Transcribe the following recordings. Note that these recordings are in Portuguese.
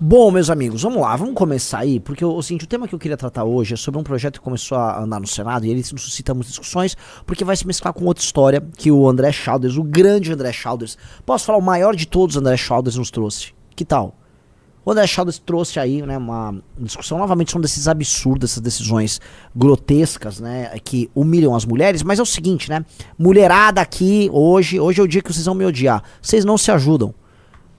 Bom, meus amigos, vamos lá, vamos começar aí, porque o tema que eu queria tratar hoje é sobre um projeto que começou a andar no Senado e ele suscita muitas discussões, porque vai se mesclar com outra história que o André Childers, o grande André Childers, posso falar, o maior de todos, André Childers nos trouxe. Que tal? O André Childers trouxe aí, né, uma discussão novamente sobre esses absurdos, essas decisões grotescas, né, que humilham as mulheres, mas é o seguinte, né, mulherada aqui, hoje é o dia que vocês vão me odiar, vocês não se ajudam.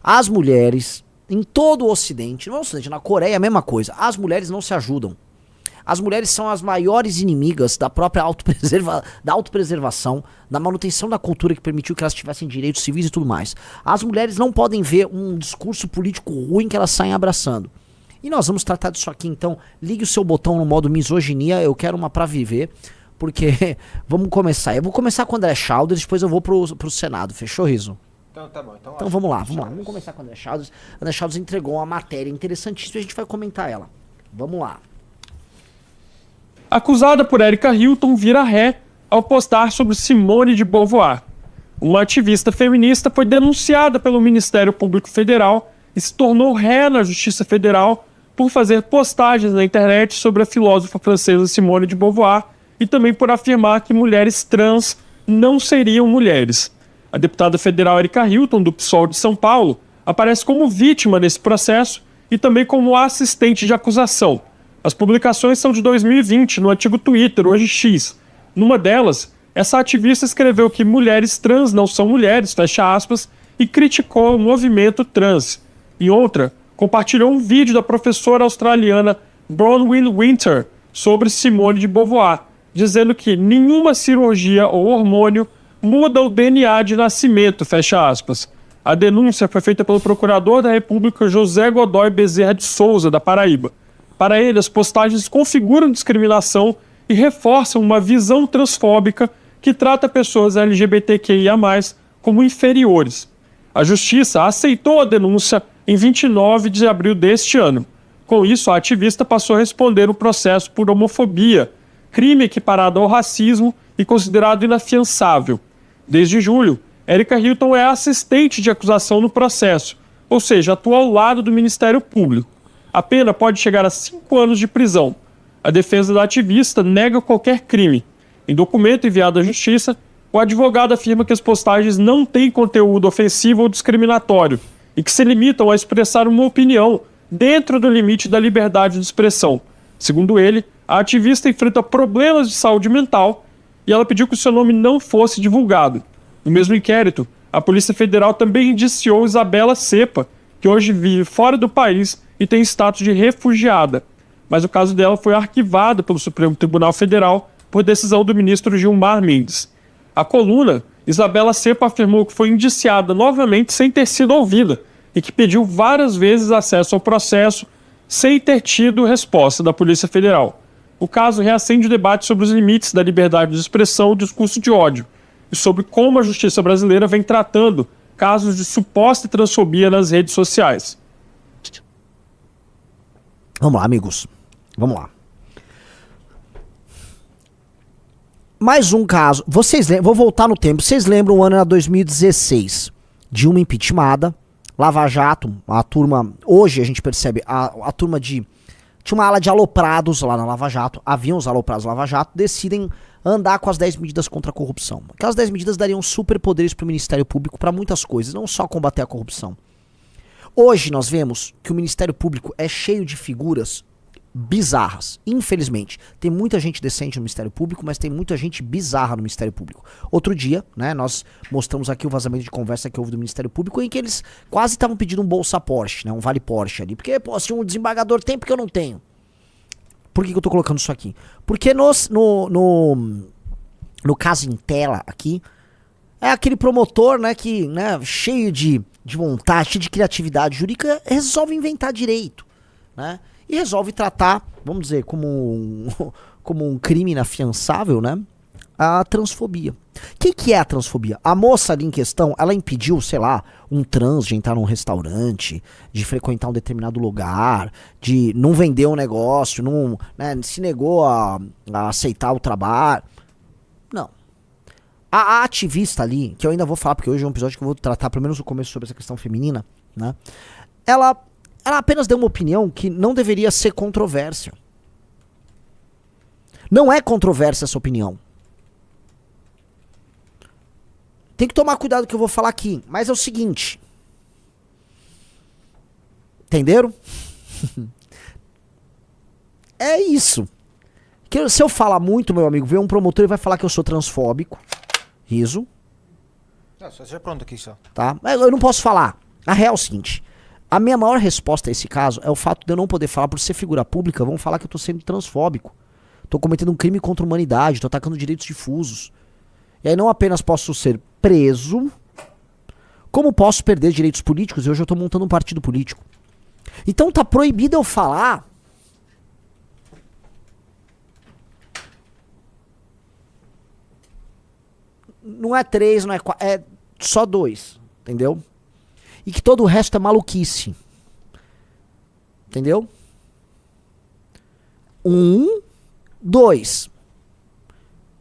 As mulheres, em todo o Ocidente, no Ocidente, na Coreia é a mesma coisa, as mulheres não se ajudam. As mulheres são as maiores inimigas da própria autopreservação, da manutenção da cultura que permitiu que elas tivessem direitos civis e tudo mais. As mulheres não podem ver um discurso político ruim que elas saem abraçando. E nós vamos tratar disso aqui, então ligue o seu botão no modo misoginia, eu quero uma pra viver, porque vamos começar. Eu vou começar com o André Childers, depois eu vou pro Senado, fechou, Riso? Então tá bom. Então vamos lá. Vamos começar com o André Childers. O André Childers entregou uma matéria interessantíssima e a gente vai comentar ela. Vamos lá. Acusada por Erika Hilton vira ré ao postar sobre Simone de Beauvoir. Uma ativista feminista foi denunciada pelo Ministério Público Federal e se tornou ré na Justiça Federal por fazer postagens na internet sobre a filósofa francesa Simone de Beauvoir e também por afirmar que mulheres trans não seriam mulheres. A deputada federal Erika Hilton, do PSOL de São Paulo, aparece como vítima nesse processo e também como assistente de acusação. As publicações são de 2020, no antigo Twitter, hoje X. Numa delas, essa ativista escreveu que mulheres trans não são mulheres, fecha aspas, e criticou o movimento trans. Em outra, compartilhou um vídeo da professora australiana Bronwyn Winter sobre Simone de Beauvoir, dizendo que nenhuma cirurgia ou hormônio muda o DNA de nascimento, fecha aspas. A denúncia foi feita pelo procurador da República José Godoy Bezerra de Souza, da Paraíba. Para ele, as postagens configuram discriminação e reforçam uma visão transfóbica que trata pessoas LGBTQIA+, como inferiores. A Justiça aceitou a denúncia em 29 de abril deste ano. Com isso, a ativista passou a responder o processo por homofobia, crime equiparado ao racismo e considerado inafiançável. Desde julho, Erika Hilton é assistente de acusação no processo, ou seja, atua ao lado do Ministério Público. A pena pode chegar a 5 anos de prisão. A defesa da ativista nega qualquer crime. Em documento enviado à Justiça, o advogado afirma que as postagens não têm conteúdo ofensivo ou discriminatório e que se limitam a expressar uma opinião dentro do limite da liberdade de expressão. Segundo ele, a ativista enfrenta problemas de saúde mental e ela pediu que o seu nome não fosse divulgado. No mesmo inquérito, a Polícia Federal também indiciou Isabela Cepa, que hoje vive fora do país e tem status de refugiada. Mas o caso dela foi arquivado pelo Supremo Tribunal Federal por decisão do ministro Gilmar Mendes. A coluna, Isabela Cepa afirmou que foi indiciada novamente sem ter sido ouvida e que pediu várias vezes acesso ao processo sem ter tido resposta da Polícia Federal. O caso reacende o debate sobre os limites da liberdade de expressão e discurso de ódio e sobre como a justiça brasileira vem tratando casos de suposta transfobia nas redes sociais. Vamos lá, amigos. Vamos lá. Mais um caso. Vou voltar no tempo. Vocês lembram o ano era 2016? Dilma impeachmentada, Lava Jato, a turma... Hoje a gente percebe a turma de... Tinha uma ala de aloprados lá na Lava Jato. Haviam os aloprados na Lava Jato. Decidem andar com as 10 medidas contra a corrupção. Aquelas 10 medidas dariam superpoderes para o Ministério Público para muitas coisas, não só combater a corrupção. Hoje nós vemos que o Ministério Público é cheio de figuras bizarras, infelizmente. Tem muita gente decente no Ministério Público, mas tem muita gente bizarra no Ministério Público. Outro dia, né, nós mostramos aqui o vazamento de conversa que houve do Ministério Público em que eles quase estavam pedindo um Bolsa Porsche, né, um Vale Porsche ali. Porque, pô, se um desembargador tem, porque eu não tenho. Por que eu tô colocando isso aqui? Porque no caso em tela aqui, é aquele promotor, né, que, né, cheio de vontade, cheio de criatividade jurídica, resolve inventar direito, né? E resolve tratar, vamos dizer, como um crime inafiançável, né? A transfobia. O que é a transfobia? A moça ali em questão, ela impediu, sei lá, um trans de entrar num restaurante, de frequentar um determinado lugar, de não vender um negócio, não, né, se negou a aceitar o trabalho. Não. A ativista ali, que eu ainda vou falar, porque hoje é um episódio que eu vou tratar, pelo menos no começo, sobre essa questão feminina, né? Ela ela apenas deu uma opinião que não deveria ser controvérsia. Não é controvérsia essa opinião. Tem que tomar cuidado com o que eu vou falar aqui. Mas é o seguinte. Entenderam? É isso. Que se eu falar muito, meu amigo, vem um promotor e vai falar que eu sou transfóbico. Riso. Não, só seja pronto aqui só. Tá? Mas eu não posso falar. A real é o seguinte. A minha maior resposta a esse caso é o fato de eu não poder falar por ser figura pública. Vão falar que eu tô sendo transfóbico. Tô cometendo um crime contra a humanidade. Tô atacando direitos difusos. E aí não apenas posso ser preso, como posso perder direitos políticos. E hoje eu tô montando um partido político. Então tá proibido eu falar. Não é 3, não é 4, é só 2, entendeu? E que todo o resto é maluquice. Entendeu? 1, 2.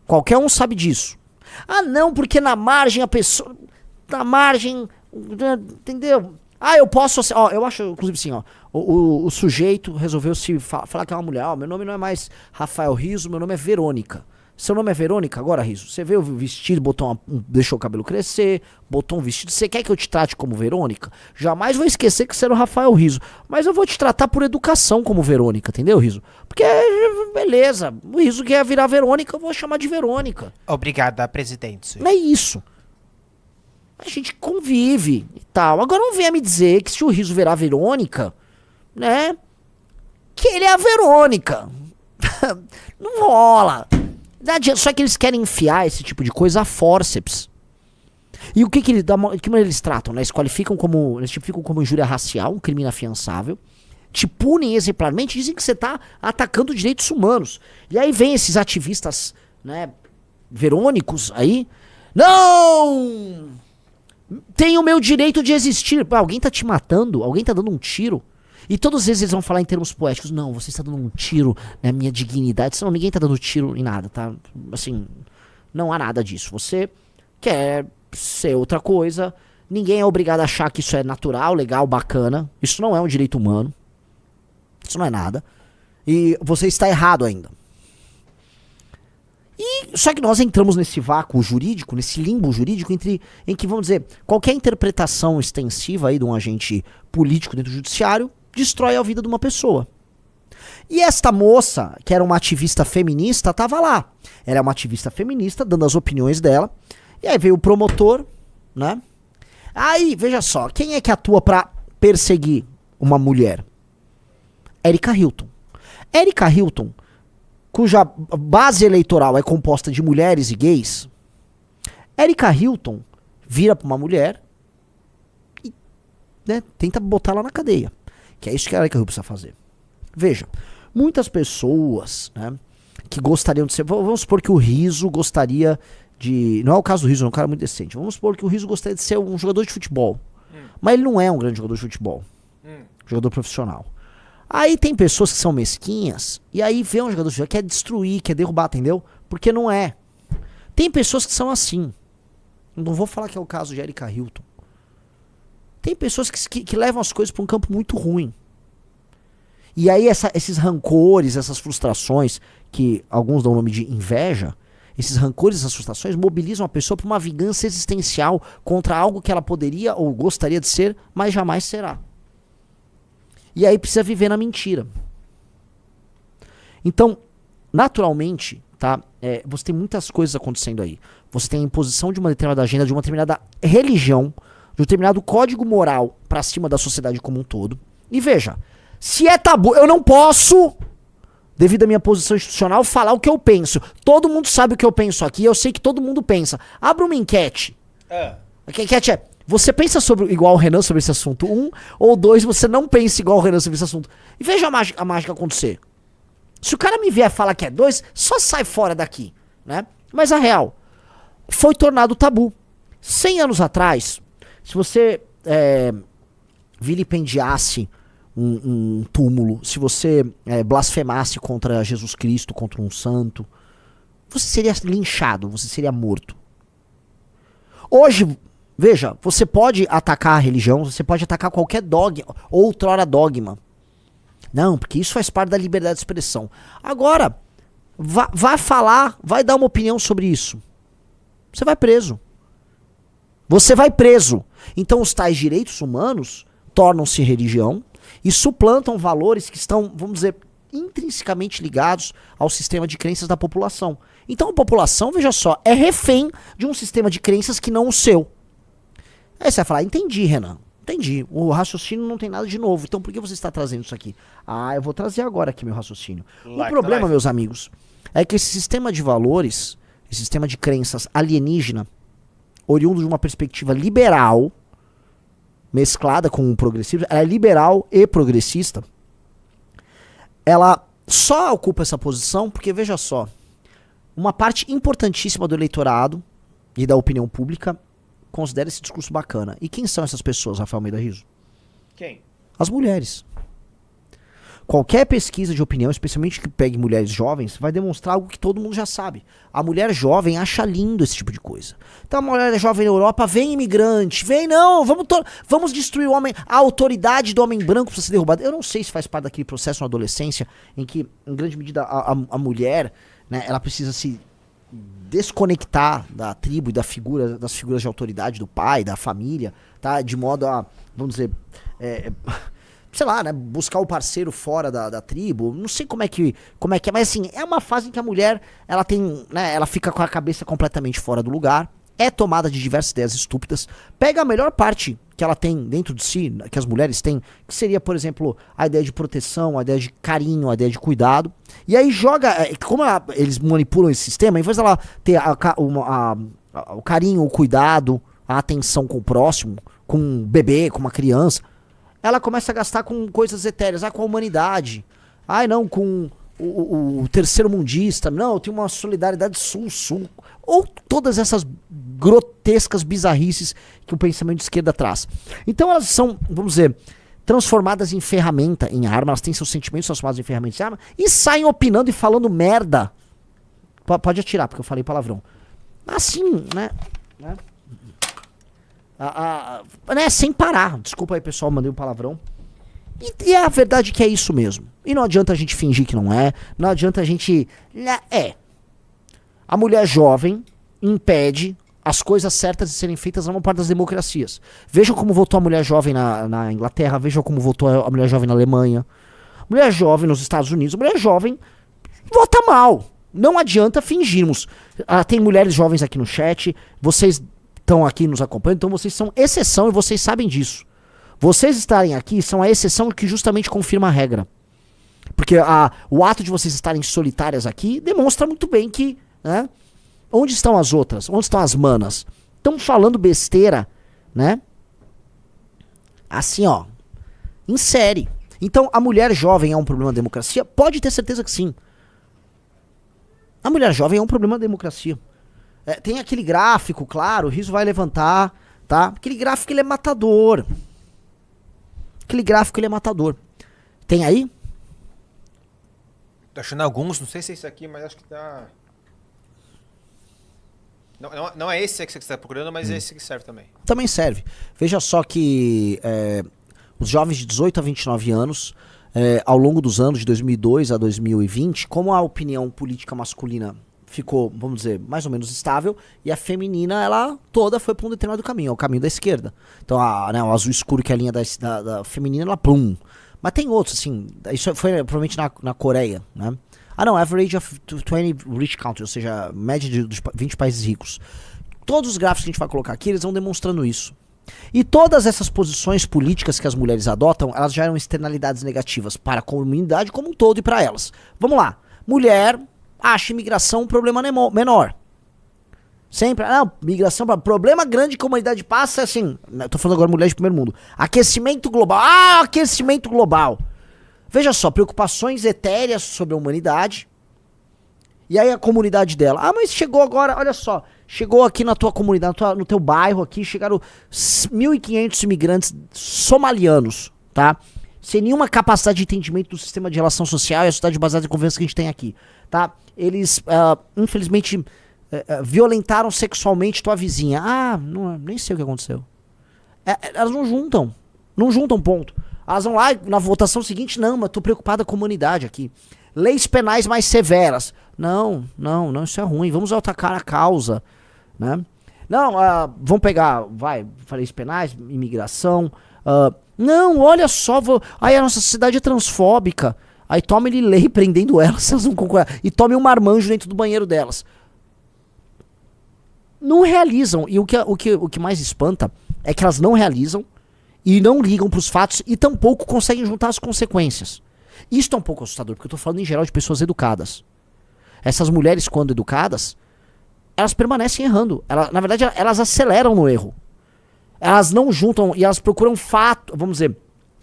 Qualquer um sabe disso. Ah, não, porque na margem a pessoa... Na margem... Entendeu? Ah, eu posso... Ó, eu acho, inclusive assim, ó. O sujeito resolveu se falar que é uma mulher. Ó, meu nome não é mais Rafael Riso, meu nome é Verônica. Seu nome é Verônica agora, Riso? Você veio vestido, deixou o cabelo crescer, botou um vestido. Você quer que eu te trate como Verônica? Jamais vou esquecer que você era o Rafael Riso. Mas eu vou te tratar por educação como Verônica, entendeu, Riso? Porque, beleza, o Riso quer virar Verônica, eu vou chamar de Verônica. Obrigada, presidente. Não é isso. A gente convive e tal. Agora não venha me dizer que se o Riso virar Verônica, né, que ele é a Verônica. Não rola. Só que eles querem enfiar esse tipo de coisa a fórceps. E o que que eles tratam? Né? Eles qualificam como, eles tipificam como injúria racial, um crime inafiançável. Te punem exemplarmente, dizem que você tá atacando direitos humanos. E aí vem esses ativistas, né, verônicos aí. Não! Tem o meu direito de existir. Pô, alguém tá te matando, alguém tá dando um tiro. E todos eles vão falar em termos poéticos. Não, você está dando um tiro na minha dignidade. Não, ninguém está dando tiro em nada, tá? Assim, não há nada disso. Você quer ser outra coisa. Ninguém é obrigado a achar que isso é natural, legal, bacana. Isso não é um direito humano. Isso não é nada. E você está errado ainda. E só que nós entramos nesse vácuo jurídico, nesse limbo jurídico em que, vamos dizer, qualquer interpretação extensiva aí de um agente político dentro do judiciário destrói a vida de uma pessoa. E esta moça, que era uma ativista feminista, tava lá. Ela é uma ativista feminista, dando as opiniões dela. E aí veio o promotor, né? Aí, veja só, quem é que atua pra perseguir uma mulher? Erika Hilton. Erika Hilton, cuja base eleitoral é composta de mulheres e gays. Erika Hilton vira pra uma mulher e, né, tenta botar ela na cadeia. Que é isso que a Erika Hilton precisa fazer. Veja, muitas pessoas, né, que gostariam de ser... Vamos supor que o Riso gostaria de... Não é o caso do Riso, é um cara muito decente. Vamos supor que o Riso gostaria de ser um jogador de futebol. Mas ele não é um grande jogador de futebol. Jogador profissional. Aí tem pessoas que são mesquinhas, e aí vê um jogador de futebol que quer destruir, quer derrubar, entendeu? Porque não é. Tem pessoas que são assim. Não vou falar que é o caso de Erika Hilton. Tem pessoas que levam as coisas para um campo muito ruim. E aí esses rancores, essas frustrações, que alguns dão o nome de inveja, esses rancores, essas frustrações mobilizam a pessoa para uma vingança existencial contra algo que ela poderia ou gostaria de ser, mas jamais será. E aí precisa viver na mentira. Então, naturalmente, tá? Você tem muitas coisas acontecendo aí. Você tem a imposição de uma determinada agenda, de uma determinada religião, de um determinado código moral pra cima da sociedade como um todo. E veja, se é tabu, eu não posso, devido à minha posição institucional, falar o que eu penso. Todo mundo sabe o que eu penso aqui, eu sei que todo mundo pensa. Abra uma enquete. A enquete é, você pensa igual o Renan sobre esse assunto? 1, ou 2, você não pensa igual o Renan sobre esse assunto. E veja a mágica acontecer. Se o cara me vier falar que é 2, só sai fora daqui, né? Mas a real, foi tornado tabu. 100 anos atrás, se você vilipendiasse um túmulo, se você blasfemasse contra Jesus Cristo, contra um santo, você seria linchado, você seria morto. Hoje, Veja, você pode atacar a religião, você pode atacar qualquer dogma, outrora dogma. Não, porque isso faz parte da liberdade de expressão. Agora, vai falar, vai dar uma opinião sobre isso. Você vai preso. Você vai preso. Então os tais direitos humanos tornam-se religião e suplantam valores que estão, vamos dizer, intrinsecamente ligados ao sistema de crenças da população. Então a população, veja só, é refém de um sistema de crenças que não o seu. Aí você vai falar, entendi, Renan. Entendi. O raciocínio não tem nada de novo. Então por que você está trazendo isso aqui? Ah, eu vou trazer agora aqui meu raciocínio. O problema, meus amigos, é que esse sistema de valores, esse sistema de crenças alienígena, oriundo de uma perspectiva liberal, mesclada com o progressismo, ela é liberal e progressista. Ela só ocupa essa posição porque, veja só, uma parte importantíssima do eleitorado e da opinião pública considera esse discurso bacana. E quem são essas pessoas, Rafael Almeida Rizzo? Quem? As mulheres. Qualquer pesquisa de opinião, especialmente que pegue mulheres jovens, vai demonstrar algo que todo mundo já sabe. A mulher jovem acha lindo esse tipo de coisa. Então a mulher jovem na Europa, vem imigrante, vem não, vamos destruir o homem, a autoridade do homem branco precisa ser derrubada. Eu não sei se faz parte daquele processo na adolescência em que, em grande medida, a mulher, né, ela precisa se desconectar da tribo e das figuras de autoridade do pai, da família, tá? De modo a, vamos dizer, sei lá, né, buscar o parceiro fora da tribo, não sei como é que é, mas assim, é uma fase em que a mulher, ela tem, né, ela fica com a cabeça completamente fora do lugar, é tomada de diversas ideias estúpidas, pega a melhor parte que ela tem dentro de si, que as mulheres têm, que seria, por exemplo, a ideia de proteção, a ideia de carinho, a ideia de cuidado, e aí joga, como eles manipulam esse sistema, em vez dela ter o carinho, o cuidado, a atenção com o próximo, com um bebê, com uma criança, ela começa a gastar com coisas etéreas, com a humanidade, não, com o terceiro mundista, não, eu tenho uma solidariedade sul-sul, ou todas essas grotescas bizarrices que o pensamento de esquerda traz. Então elas são, vamos dizer, transformadas em ferramenta, em arma, elas têm seus sentimentos transformados em ferramentas de arma, e saem opinando e falando merda. Pode atirar, porque eu falei palavrão. Assim, né? Sem parar. Desculpa aí, pessoal, mandei um palavrão. E é a verdade que é isso mesmo. E não adianta a gente fingir que não é. Não adianta a gente... A mulher jovem impede as coisas certas de serem feitas na maior parte das democracias. Vejam como votou a mulher jovem na Inglaterra. Vejam como votou a mulher jovem na Alemanha. Mulher jovem nos Estados Unidos. A mulher jovem vota mal. Não adianta fingirmos. Tem mulheres jovens aqui no chat. Vocês estão aqui nos acompanhando, então vocês são exceção e vocês sabem disso. Vocês estarem aqui são a exceção que justamente confirma a regra. Porque o ato de vocês estarem solitárias aqui demonstra muito bem que, né, onde estão as outras? Onde estão as manas? Estão falando besteira, né? Assim, ó, em série. Então, a mulher jovem é um problema da democracia? Pode ter certeza que sim. A mulher jovem é um problema da democracia. Tem aquele gráfico, claro, o Rizzo vai levantar, tá? Aquele gráfico, ele é matador. Tem aí? Tô achando alguns, não sei se é isso aqui, mas acho que tá... Não é esse que você está procurando, mas é esse que serve também. Também serve. Veja só que os jovens de 18 a 29 anos, ao longo dos anos de 2002 a 2020, como a opinião política masculina ficou, vamos dizer, mais ou menos estável, e a feminina, ela toda foi para um determinado caminho, é o caminho da esquerda. Então, o azul escuro, que é a linha da feminina, ela plum. Mas tem outros, assim, isso foi provavelmente na Coreia, né? Average of 20 rich countries, ou seja, média dos 20 países ricos. Todos os gráficos que a gente vai colocar aqui, eles vão demonstrando isso. E todas essas posições políticas que as mulheres adotam, elas geram externalidades negativas para a comunidade como um todo e para elas. Vamos lá. Mulher acha imigração um problema menor. Sempre, migração, problema grande que a humanidade passa, assim, eu tô falando agora mulheres de primeiro mundo. Aquecimento global, aquecimento global. Veja só, preocupações etéreas sobre a humanidade. E aí a comunidade dela, mas chegou agora, olha só, chegou aqui na tua comunidade, no teu bairro aqui, chegaram 1.500 imigrantes somalianos, tá? Sem nenhuma capacidade de entendimento do sistema de relação social e a sociedade baseada em confiança que a gente tem aqui, tá? Eles, infelizmente, violentaram sexualmente tua vizinha. Ah, não, nem sei o que aconteceu. Elas não juntam. Não juntam, ponto. Elas vão lá na votação seguinte, não, mas tô preocupada com a humanidade aqui. Leis penais mais severas. Não, isso é ruim. Vamos atacar a causa, né? Não, vamos pegar, leis penais, imigração. Não, olha só, aí a nossa sociedade é transfóbica. Aí toma ele lei prendendo elas, elas não concordam. E tome um marmanjo dentro do banheiro delas. Não realizam. E o que mais espanta é que elas não realizam e não ligam pros fatos e tampouco conseguem juntar as consequências. Isso é um pouco assustador, porque eu tô falando em geral de pessoas educadas. Essas mulheres, quando educadas, elas permanecem errando. Na verdade, elas aceleram no erro. Elas não juntam e elas procuram vamos dizer,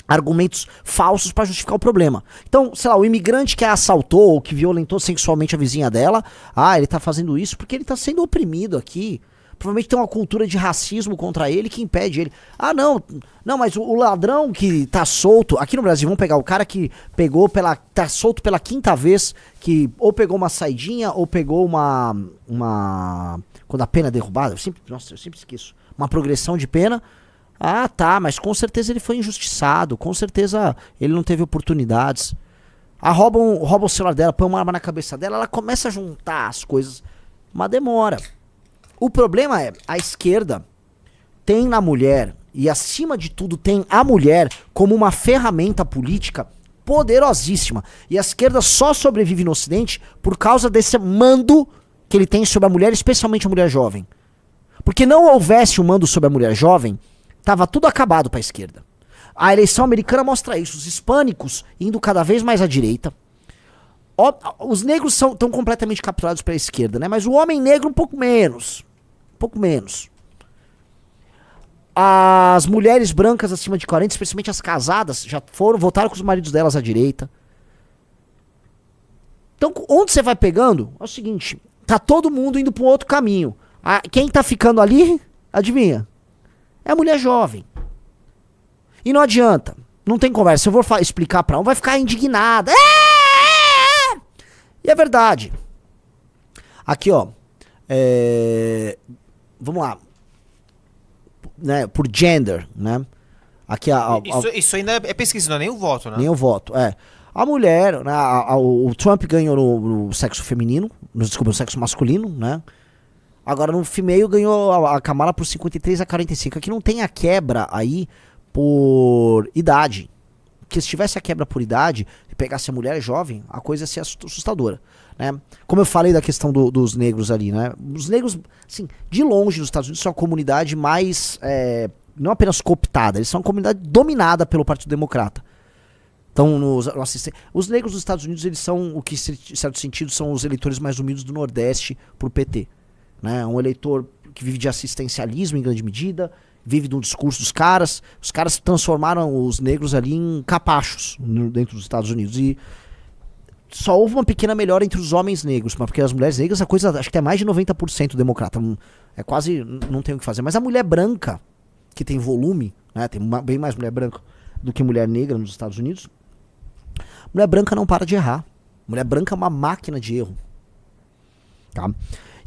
argumentos falsos para justificar o problema. Então, sei lá, o imigrante que a assaltou ou que violentou sexualmente a vizinha dela, ele tá fazendo isso porque ele tá sendo oprimido aqui. Provavelmente tem uma cultura de racismo contra ele que impede ele. Não, mas o ladrão que tá solto, aqui no Brasil, vamos pegar o cara que tá solto pela 5ª vez, que ou pegou uma saidinha ou pegou uma quando a pena é derrubada, eu sempre esqueço, uma progressão de pena. Tá, mas com certeza ele foi injustiçado, com certeza ele não teve oportunidades. Roubam o celular dela, põe uma arma na cabeça dela, ela começa a juntar as coisas, mas demora. O problema é, a esquerda tem na mulher, e acima de tudo tem a mulher como uma ferramenta política poderosíssima. E a esquerda só sobrevive no Ocidente por causa desse mando que ele tem sobre a mulher, especialmente a mulher jovem. Porque não houvesse o mando sobre a mulher jovem, tava tudo acabado para a esquerda. A eleição americana mostra isso, os hispânicos indo cada vez mais à direita. Os negros estão completamente capturados pela esquerda, né? Mas o homem negro um pouco menos. As mulheres brancas acima de 40, especialmente as casadas, já votaram com os maridos delas à direita. Então, onde você vai pegando, é o seguinte, tá todo mundo indo para um outro caminho. Quem tá ficando ali, adivinha? É a mulher jovem. E não adianta, não tem conversa. Eu vou explicar pra vai ficar indignada. E é verdade. Aqui, ó. Vamos lá. Né, por gender, né? Aqui isso ainda é pesquisa, não é nem o voto, né? Nem o voto, A mulher, né, o Trump ganhou no sexo feminino, desculpa, no sexo masculino, né? Agora no female ganhou a Kamala por 53 a 45. Aqui não tem a quebra aí por idade. Porque se tivesse a quebra por idade e pegasse a mulher jovem, a coisa ia ser assustadora, né? Como eu falei da questão dos negros ali, né? Os negros, assim, de longe nos Estados Unidos são a comunidade mais, não apenas cooptada, eles são uma comunidade dominada pelo Partido Democrata. Então, os negros dos Estados Unidos, eles são, o que em certo sentido, são os eleitores mais humildes do Nordeste pro PT. Né? Um eleitor que vive de assistencialismo em grande medida, vive do discurso dos caras. Os caras transformaram os negros ali em capachos dentro dos Estados Unidos. E só houve uma pequena melhora entre os homens negros, mas porque as mulheres negras, a coisa acho que é mais de 90% democrata. É quase, não tem o que fazer. Mas a mulher branca, que tem volume, né? Tem bem mais mulher branca do que mulher negra nos Estados Unidos. Mulher branca não para de errar. Mulher branca é uma máquina de erro. Tá?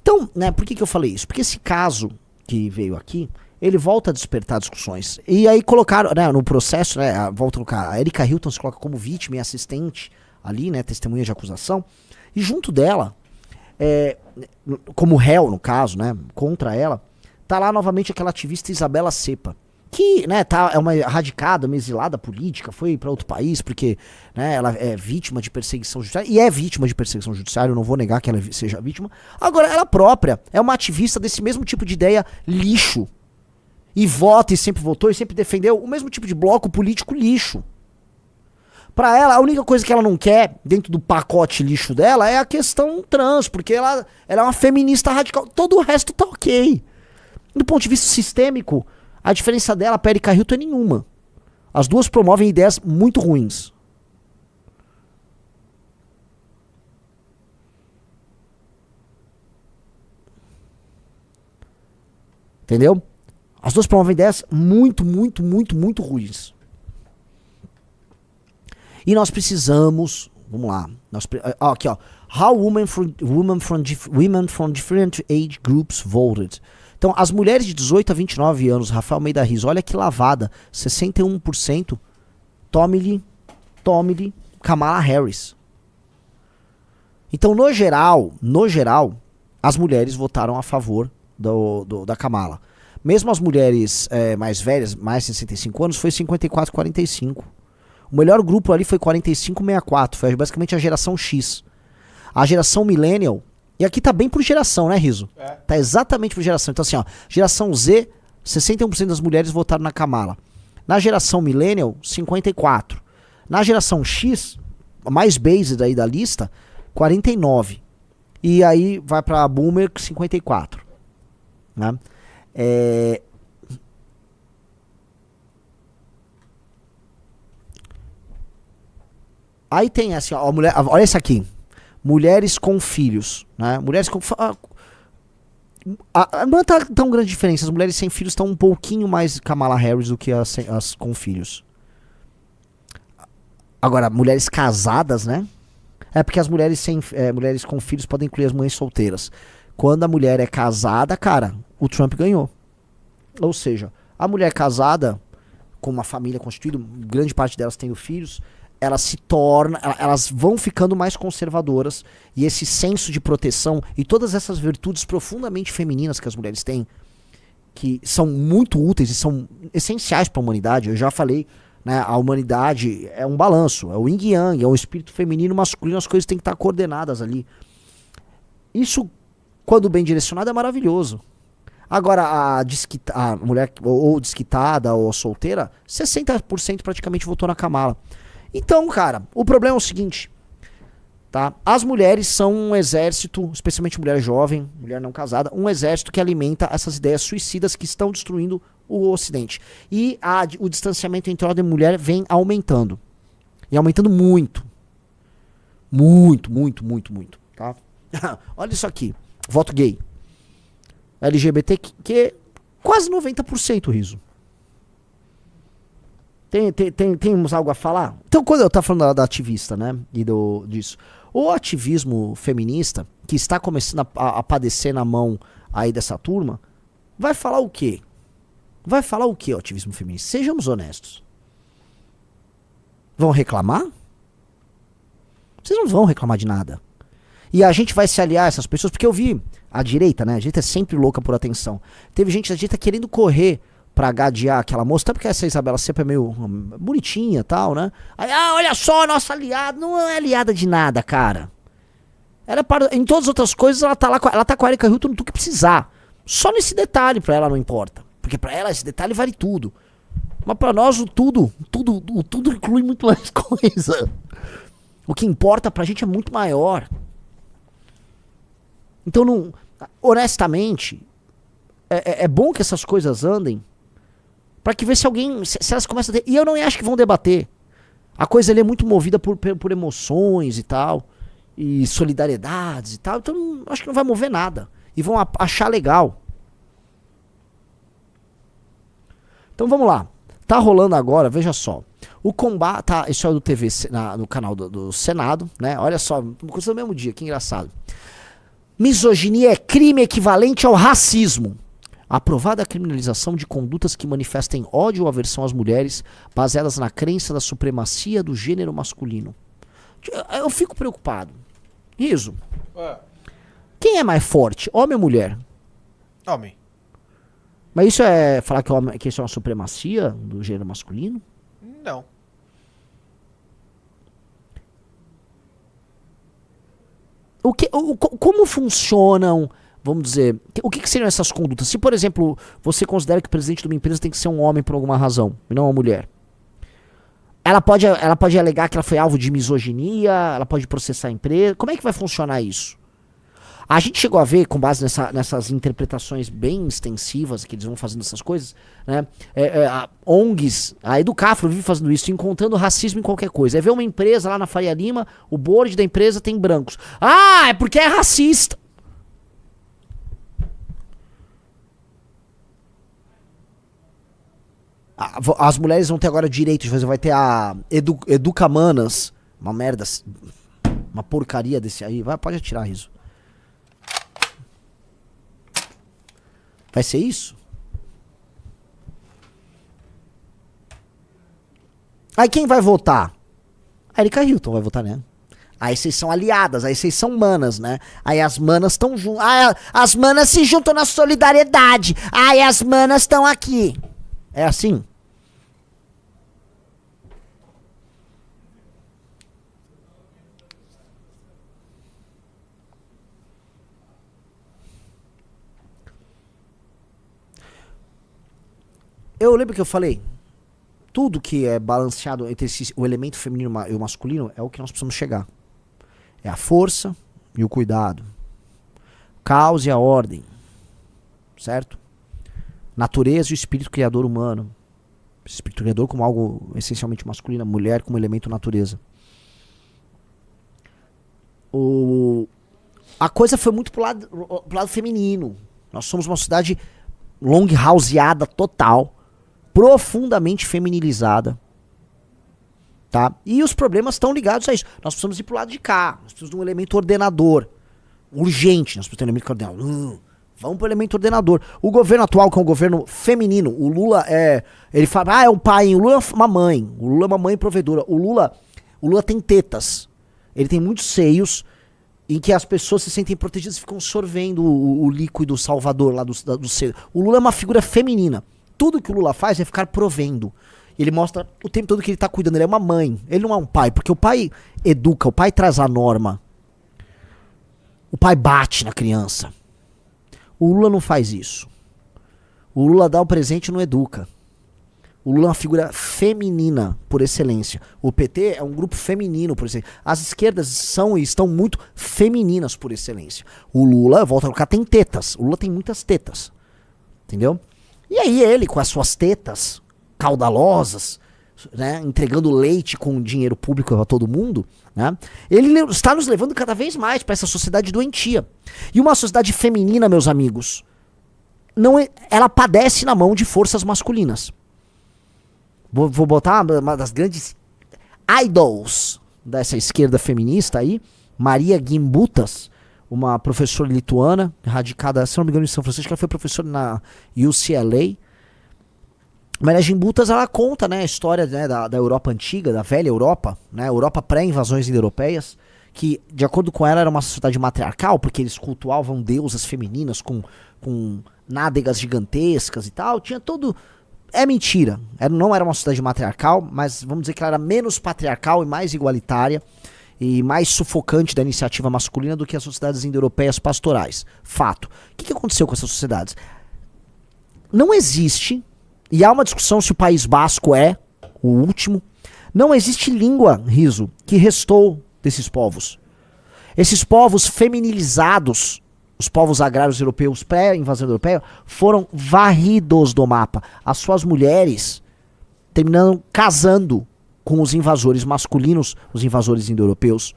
Então, né, por que eu falei isso? Porque esse caso que veio aqui, ele volta a despertar discussões. E aí colocaram, né, no processo, né, volta a colocar, a Erika Hilton se coloca como vítima e assistente ali, né, testemunha de acusação. E junto dela, como réu no caso, né, contra ela, tá lá novamente aquela ativista Isabela Cepa. Que, né, é uma radicada, uma exilada política, foi para outro país, porque, né, ela é vítima de perseguição judiciária, e é vítima de perseguição judiciária, eu não vou negar que ela seja vítima. Agora, ela própria é uma ativista desse mesmo tipo de ideia lixo. E vota, e sempre votou, e sempre defendeu o mesmo tipo de bloco político lixo. Pra ela, a única coisa que ela não quer, dentro do pacote lixo dela, é a questão trans, porque ela é uma feminista radical, todo o resto tá ok. Do ponto de vista sistêmico, a diferença dela para Erika Hilton é nenhuma. As duas promovem ideias muito ruins. Entendeu? As duas promovem ideias muito ruins. E nós precisamos Vamos lá. Aqui, ó. How women from different age groups voted. Então, as mulheres de 18 a 29 anos, Rafael Almeida Riso, olha que lavada. 61%. Tome-lhe, Kamala Harris. Então, no geral, as mulheres votaram a favor da Kamala. Mesmo as mulheres mais velhas, mais de 65 anos, foi 54-45. O melhor grupo ali foi 45-64, foi basicamente a geração X. A geração Millennial, e aqui tá bem por geração, né, Riso? Tá exatamente por geração. Então assim, ó, geração Z, 61% das mulheres votaram na Kamala. Na geração Millennial, 54%. Na geração X, a mais based aí da lista, 49%. E aí vai pra Boomer, 54%. Né? Aí tem assim, ó, olha isso aqui. Mulheres com filhos, né? Mulheres com... não tá tão grande diferença. As mulheres sem filhos estão um pouquinho mais Kamala Harris do que as com filhos. Agora, mulheres casadas, né? É porque as mulheres mulheres com filhos podem incluir as mães solteiras. Quando a mulher é casada, cara, o Trump ganhou. Ou seja, a mulher casada, com uma família constituída, grande parte delas tendo filhos, elas vão ficando mais conservadoras, e esse senso de proteção e todas essas virtudes profundamente femininas que as mulheres têm, que são muito úteis e são essenciais para a humanidade. Eu já falei, né, a humanidade é um balanço, é o yin e yang, é o espírito feminino e masculino, as coisas têm que estar coordenadas ali. Isso, quando bem direcionado, é maravilhoso. Agora, a mulher ou desquitada ou solteira, 60% praticamente votou na Kamala. Então, cara, o problema é o seguinte, tá? As mulheres são um exército, especialmente mulher jovem, mulher não casada, um exército que alimenta essas ideias suicidas que estão destruindo o Ocidente. E o distanciamento entre homem e mulher vem aumentando. E aumentando muito. Muito, tá? Olha isso aqui. Voto gay. LGBTQ, quase 90%, Riso. Temos algo a falar? Então, quando eu tava falando da ativista, né, e disso, o ativismo feminista, que está começando a padecer na mão aí dessa turma, vai falar o quê? Vai falar o quê, o ativismo feminista? Sejamos honestos. Vão reclamar? Vocês não vão reclamar de nada. E a gente vai se aliar a essas pessoas, porque eu vi a direita, né, a direita é sempre louca por atenção. Teve gente da direita querendo correr pra gadear aquela moça, até porque essa Isabela sempre é meio bonitinha e tal, né? Aí, olha só, nossa aliada. Não é aliada de nada, cara. Em todas as outras coisas, ela tá com a Erika Hilton no que precisar. Só nesse detalhe pra ela não importa. Porque pra ela esse detalhe vale tudo. Mas pra nós o tudo inclui muito mais coisa. O que importa pra gente é muito maior. Então, honestamente, é bom que essas coisas andem pra que ver se elas começam a ter. E eu não acho que vão debater. A coisa ali é muito movida por emoções e tal, e solidariedades e tal. Então acho que não vai mover nada. E vão achar legal. Então vamos lá. Tá rolando agora, veja só. O combate, tá, isso é do TV, no canal do Senado, né? Olha só, no mesmo dia, que engraçado. Misoginia é crime equivalente ao racismo. Aprovada a criminalização de condutas que manifestem ódio ou aversão às mulheres, baseadas na crença da supremacia do gênero masculino. Eu fico preocupado. Riso. Quem é mais forte, homem ou mulher? Homem. Mas isso é falar que isso é uma supremacia do gênero masculino? Não. Como funcionam, vamos dizer, o que seriam essas condutas? Se, por exemplo, você considera que o presidente de uma empresa tem que ser um homem por alguma razão, e não uma mulher, ela pode alegar que ela foi alvo de misoginia, ela pode processar a empresa. Como é que vai funcionar isso? A gente chegou a ver, com base nessas interpretações bem extensivas que eles vão fazendo essas coisas, né? ONGs, a Educafro vive fazendo isso, encontrando racismo em qualquer coisa. Aí vê uma empresa lá na Faria Lima, o board da empresa tem brancos. É porque é racista. As mulheres vão ter agora direito de fazer, vai ter a Educamanas, uma merda Uma porcaria desse aí. Vai, pode atirar, Riso. Vai ser isso? Aí quem vai votar? A Erika Hilton vai votar, né? Aí vocês são aliadas, aí vocês são manas, né? Aí as manas estão juntas. Ah, as manas se juntam na solidariedade. Aí as manas estão aqui. É assim? Eu lembro que eu falei, tudo que é balanceado entre o elemento feminino e o masculino é o que nós precisamos chegar. É a força e o cuidado. O caos e a ordem. Certo? Natureza e o espírito criador humano. Espírito criador como algo essencialmente masculino, a mulher como elemento natureza. A coisa foi muito pro lado feminino. Nós somos uma sociedade longhouseada total. Profundamente feminilizada, tá? E os problemas estão ligados a isso. Nós precisamos ir pro lado de cá. Nós precisamos de um elemento ordenador. Urgente. Nós precisamos de um elemento ordenador. Vamos pro elemento ordenador. O governo atual, que é um governo feminino, o Lula ele fala, é um pai, o Lula é uma mãe. O Lula é uma mãe provedora. O Lula tem tetas. Ele tem muitos seios em que as pessoas se sentem protegidas e ficam sorvendo o líquido salvador lá do seio. O Lula é uma figura feminina. Tudo que o Lula faz é ficar provendo. Ele mostra o tempo todo que ele tá cuidando. Ele é uma mãe. Ele não é um pai. Porque o pai educa. O pai traz a norma. O pai bate na criança. O Lula não faz isso. O Lula dá o presente e não educa. O Lula é uma figura feminina por excelência. O PT é um grupo feminino por excelência. As esquerdas são e estão muito femininas por excelência. O Lula, volta a colocar, tem tetas. O Lula tem muitas tetas. Entendeu? E aí ele, com as suas tetas caudalosas, né, entregando leite com dinheiro público a todo mundo, né, ele está nos levando cada vez mais para essa sociedade doentia. E uma sociedade feminina, meus amigos, ela padece na mão de forças masculinas. Vou botar uma das grandes idols dessa esquerda feminista aí, Maria Gimbutas, uma professora lituana, radicada, se não me engano, em São Francisco. Ela foi professora na UCLA. Maria Gimbutas, ela conta, né, a história, né, da Europa antiga, da velha Europa, né, Europa pré-invasões indo-europeias, que, de acordo com ela, era uma sociedade matriarcal, porque eles cultuavam deusas femininas com nádegas gigantescas e tal. Tinha todo... É mentira. Não era uma sociedade matriarcal, mas vamos dizer que ela era menos patriarcal e mais igualitária e mais sufocante da iniciativa masculina do que as sociedades indo-europeias pastorais. Fato. O que aconteceu com essas sociedades? Não existe, e há uma discussão se o País Basco é o último, não existe língua, Riso, que restou desses povos. Esses povos feminilizados, os povos agrários europeus pré-invasão europeia, foram varridos do mapa. As suas mulheres terminaram casando com os invasores masculinos, os invasores indo-europeus.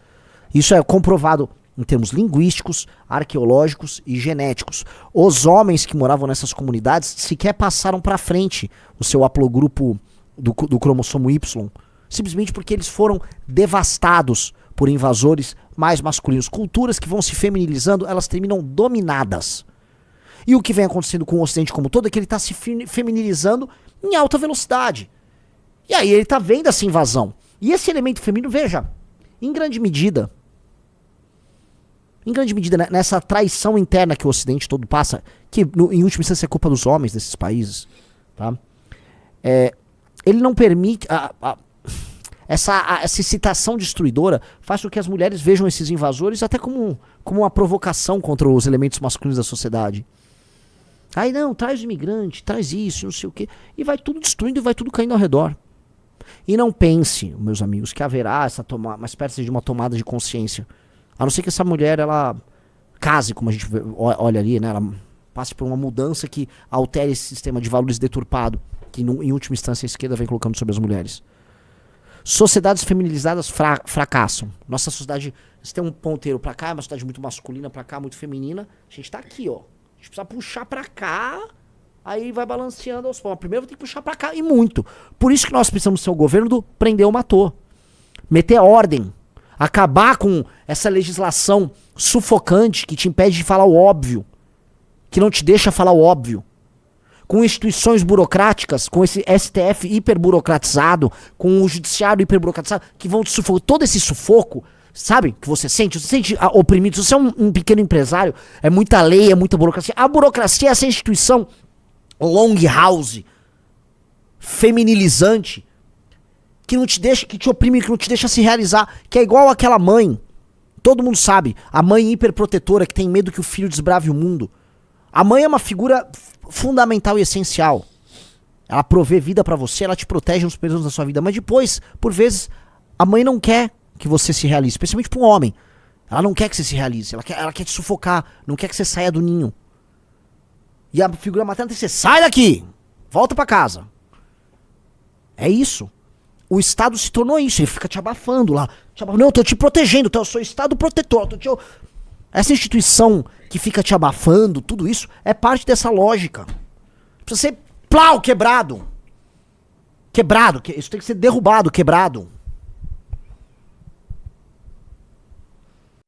Isso é comprovado em termos linguísticos, arqueológicos e genéticos. Os homens que moravam nessas comunidades sequer passaram para frente o seu haplogrupo do cromossomo Y, simplesmente porque eles foram devastados por invasores mais masculinos. Culturas que vão se feminilizando, elas terminam dominadas. E o que vem acontecendo com o Ocidente como todo é que ele está se feminilizando em alta velocidade. E aí ele tá vendo essa invasão. E esse elemento feminino, veja, em grande medida, nessa traição interna que o Ocidente todo passa, que em última instância é culpa dos homens desses países, tá? Ele não permite... Essa excitação destruidora faz com que as mulheres vejam esses invasores até como uma provocação contra os elementos masculinos da sociedade. Aí não, traz o imigrante, traz isso, não sei o quê. E vai tudo destruindo e vai tudo caindo ao redor. E não pense, meus amigos, que haverá uma espécie de uma tomada de consciência. A não ser que essa mulher, ela case, como a gente olha ali, né? Ela passe por uma mudança que altere esse sistema de valores deturpado que, em última instância, a esquerda vem colocando sobre as mulheres. Sociedades feminilizadas fracassam. Nossa sociedade, se tem um ponteiro pra cá, é uma sociedade muito masculina, pra cá, muito feminina. A gente tá aqui, ó. A gente precisa puxar pra cá, aí vai balanceando aos poucos. Primeiro tem que puxar pra cá, e muito. Por isso que nós precisamos ser o governo do prendeu, matou. Meter ordem. Acabar com essa legislação sufocante que te impede de falar o óbvio, que não te deixa falar o óbvio. Com instituições burocráticas, com esse STF hiperburocratizado, com o judiciário hiperburocratizado, que vão te sufocar. Todo esse sufoco, sabe, que você sente oprimido. Se você é um pequeno empresário, é muita lei, é muita burocracia. A burocracia é essa instituição long house, feminilizante, que não te deixa, que te oprime, que não te deixa se realizar, que é igual aquela mãe. Todo mundo sabe, a mãe hiperprotetora que tem medo que o filho desbrave o mundo. A mãe é uma figura fundamental e essencial. Ela provê vida pra você, ela te protege nos primeiros anos da sua vida, mas depois, por vezes, a mãe não quer que você se realize, especialmente pra um homem. Ela não quer que você se realize, ela quer te sufocar, não quer que você saia do ninho. E a figura materna tem que ser, sai daqui, volta pra casa. É isso. O Estado se tornou isso, ele fica te abafando lá. Não, eu tô te protegendo, eu sou Estado protetor. Essa instituição que fica te abafando, tudo isso, é parte dessa lógica. Precisa ser, plau, quebrado. Quebrado, isso tem que ser derrubado, quebrado.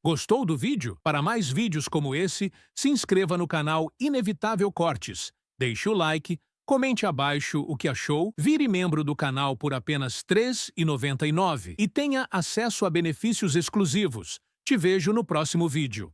Gostou do vídeo? Para mais vídeos como esse, se inscreva no canal Inevitável Cortes. Deixe o like, comente abaixo o que achou, vire membro do canal por apenas R$ 3,99 e tenha acesso a benefícios exclusivos. Te vejo no próximo vídeo.